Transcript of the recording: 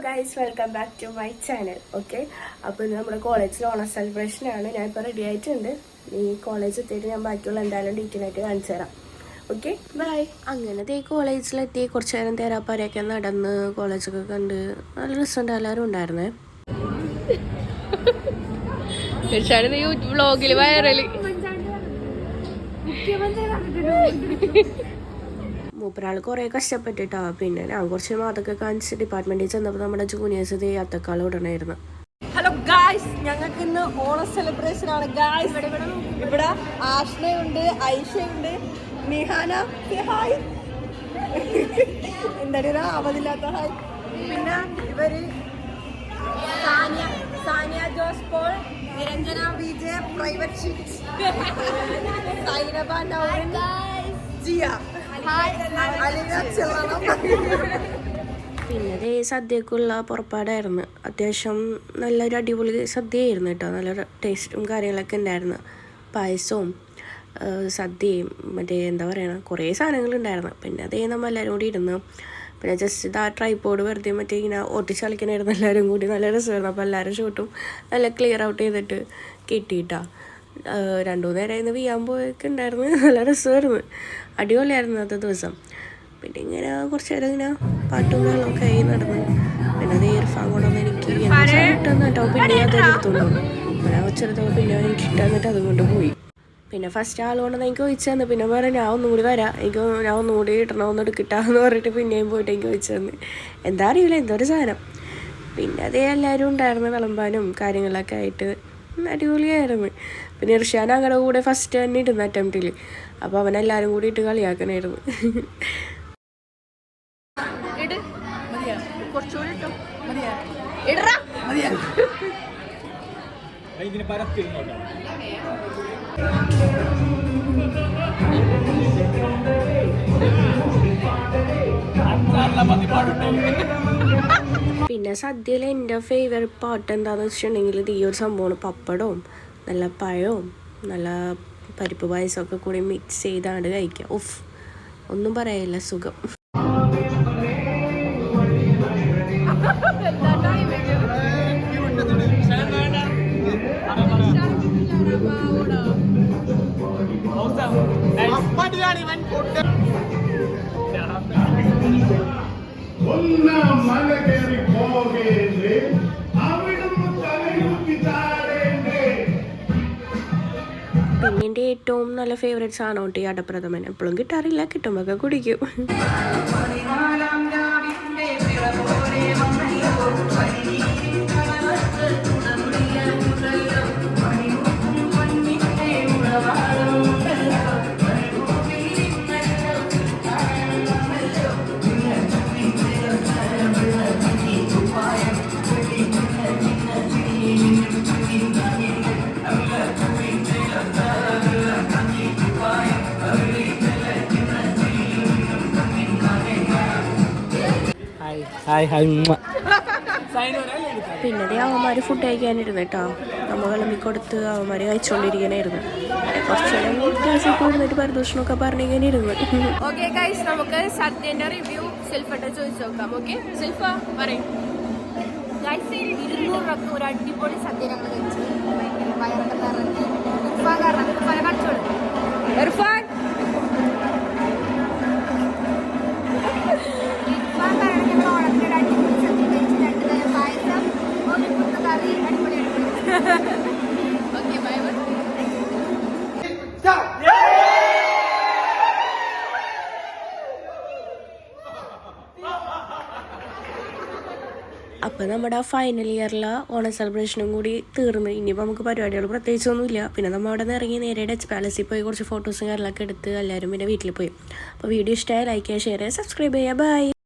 Guys, welcome back to my channel. Okay, അപ്പോൾ ഇന്ന് നമ്മുടെ കോളേജിൽ ഓണം സെലിബ്രേഷനാണ്. ഞാനിപ്പോൾ റെഡി ആയിട്ടുണ്ട്. ഈ കോളേജ് എത്തിയിട്ട് ഞാൻ ബാക്കിയുള്ള എന്തായാലും ഡീറ്റെയിൽ ആയിട്ട് കാണിച്ചു തരാം. Okay, bye. അങ്ങനത്തെ ഈ കോളേജിലെത്തി കുറച്ച് നേരം തേരാപ്പാരയൊക്കെ നടന്ന് കോളേജൊക്കെ കണ്ട് നല്ല രസമുണ്ട്. എല്ലാവരും ഉണ്ടായിരുന്നേ. വ്ളോഗിൽ വൈറൽ മൂപ്പരാൾ കുറേ കഷ്ടപ്പെട്ടിട്ടാ. പിന്നെ ഞാൻ കുറച്ച് അതൊക്കെ കാണിച്ച് ഡിപ്പാർട്ട്മെന്റിൽ ചെന്നപ്പോൾ നമ്മുടെ ജൂനിയേഴ്സ് അത്തക്കാലം ഉടനായിരുന്നു. ഹലോ ഗായ്സ്, ഞങ്ങൾക്ക് ഇന്ന് ഓണം സെലിബ്രേഷൻ ആണ് ഗായ്സ്. ഇവിടെ ആഷ്നയുണ്ട്, ഐഷയുണ്ട്, നിഹാന ഹായ്, എന്താ അവധില്ലാത്ത ഹായ്. പിന്നെ ഇവര് സാനിയ ജോസ് പോൾ, നിരഞ്ജന വിജയ, പ്രൈവറ്റ് ഷീറ്റ്, സൈനബ നൗറിൻ, ജിയ, പിന്നെ സദ്യക്കുള്ള പുറപ്പാടായിരുന്നു. അത്യാവശ്യം നല്ലൊരു അടിപൊളി സദ്യയായിരുന്നു കേട്ടോ. നല്ല ടേസ്റ്റും കാര്യങ്ങളൊക്കെ ഉണ്ടായിരുന്നു. പായസവും സദ്യയും മറ്റേ എന്താ പറയുക, കുറേ സാധനങ്ങളുണ്ടായിരുന്നു. പിന്നെ അതേ നമ്മൾ എല്ലാവരും കൂടി ഇരുന്നു. പിന്നെ ജസ്റ്റ് ആ ട്രൈപോഡ് വെറുതെ മറ്റേ ഇങ്ങനെ ഒട്ടിച്ച് കളിക്കണമായിരുന്നു എല്ലാവരും കൂടി. നല്ല രസമായിരുന്നു. അപ്പോൾ എല്ലാവരും ഷൂട്ടും നല്ല ക്ലിയർ ഔട്ട് ചെയ്തിട്ട് കിട്ടിയിട്ടാണ്. 2-3 നേരം ഇന്ന് വീയാൻ പോയൊക്കെ ഉണ്ടായിരുന്നു. നല്ല രസമായിരുന്നു, അടിപൊളിയായിരുന്നു അന്നത്തെ ദിവസം. പിന്നെ ഇങ്ങനെ കുറച്ച് നേരം ഇങ്ങനെ പാട്ടും വെള്ളമൊക്കെ ആയി നടന്നു. പിന്നെ അത് ഇർഫാൻ കൊണ്ടുവന്ന് എനിക്ക് ഇട്ടെന്ന് കേട്ടോ. പിന്നെ അത് എടുത്തോണ്ടു പിന്നെ വെച്ചെടുത്തപ്പോൾ പിന്നെ എനിക്ക് ഇട്ടെന്നിട്ട് അതുകൊണ്ട് പോയി. പിന്നെ ഫസ്റ്റ് ആൾ കൊണ്ടുവന്ന് എനിക്ക് ചോദിച്ചു തന്നു. പിന്നെ പറയാം ഞാൻ ഒന്നും കൂടി വരാം, ഞാൻ ഒന്നും കൂടി ഇടണമെന്ന് എടുക്കിട്ടാന്ന് പറഞ്ഞിട്ട് പിന്നെയും പോയിട്ട് എനിക്ക് ചോദിച്ചു തന്നു. എന്താ അറിയില്ല, എന്തോ ഒരു സാധനം. പിന്നെ അതേ എല്ലാവരും ഉണ്ടായിരുന്നു വിളമ്പാനും കാര്യങ്ങളൊക്കെ ആയിട്ട്. അടിപൊളിയായിരുന്നു. പിന്നെ ഇർഷാൻ അങ്ങനെ കൂടെ ഫസ്റ്റ് തന്നെ ഇടുന്ന അറ്റംപ്റ്റിൽ. അപ്പോൾ അവനെല്ലാവരും കൂടി ഇട്ട് കളിയാക്കണമായിരുന്നു. പിന്നെ സദ്യയിൽ എൻ്റെ ഫേവറേറ്റ് പാട്ട് എന്താണെന്ന് വെച്ചിട്ടുണ്ടെങ്കിൽ ഇത് ഈ ഒരു സംഭവമാണ്. പപ്പടവും നല്ല പഴവും നല്ല പരിപ്പ് പായസമൊക്കെ കൂടി മിക്സ് ചെയ്താണ്ട് കഴിക്കുക. ഉഫ്, ഒന്നും പറയാനില്ല, സുഖം. പിന്നെ എൻ്റെ ഏറ്റവും നല്ല ഫേവറേറ്റ് സാധനം ഉണ്ട് ഈ അടപ്രഥമൻ. എപ്പോഴും കിട്ടാറില്ല, കിട്ടുമ്പോൾ കുടിക്കും. പിന്നെ അവന്മാർ ഫുഡ് കഴിക്കാനിരുന്നു കേട്ടോ. നമ്മൾ വിളമ്പിക്കൊടുത്ത് അവന്മാർ കഴിച്ചുകൊണ്ടിരിക്കാനായിരുന്നു. കുറച്ച് നേരം ക്ലാസ്സിൽ പോയിരുന്നിട്ട് പരിദൂഷണമൊക്കെ പറഞ്ഞിങ്ങനെ ഇരുന്നു. ഓക്കെ ഗൈസ്, നമുക്ക് സദ്യന്റെ റിവ്യൂ സെൽഫട്ട ചോദിച്ചു നോക്കാം. ഓക്കെ സെൽഫ പറയും. 200 രൂപ ഒരു അടിപൊളി സദ്യ ഞങ്ങൾ കഴിച്ചു. ഭയങ്കര വയറൊക്കെ നിറഞ്ഞ് ഇർഫാൻ കാരണം പല കച്ചവടം. ഇർഫാൻ ഓണത്തിന്റെ അടിപൊളി സദ്യ കഴിച്ച് 2 തരം പായസം, ഒരു കുത്തക്കറി, അടിപൊളി ഓക്കെ ബൈ ബൈ. അപ്പോൾ നമ്മുടെ ഫൈനൽ ഇയറിലെ ഓണം സെലിബ്രേഷനും കൂടി തീർന്നു. ഇനിയിപ്പോൾ നമുക്ക് പരിപാടികൾ പ്രത്യേകിച്ചൊന്നുമില്ല. പിന്നെ നമ്മൾ അവിടെ നിന്ന് ഇറങ്ങി നേരെ ഡച്ച് പാലസിൽ പോയി കുറച്ച് ഫോട്ടോസും കാര്യങ്ങളൊക്കെ എടുത്ത് എല്ലാവരും പിന്നെ വീട്ടിൽ പോയി. അപ്പോൾ വീഡിയോ ഇഷ്ടമായി ലൈക്ക് ചെയ്യുക, ഷെയർ ചെയ്യുക, സബ്സ്ക്രൈബ് ചെയ്യുക. ബൈ.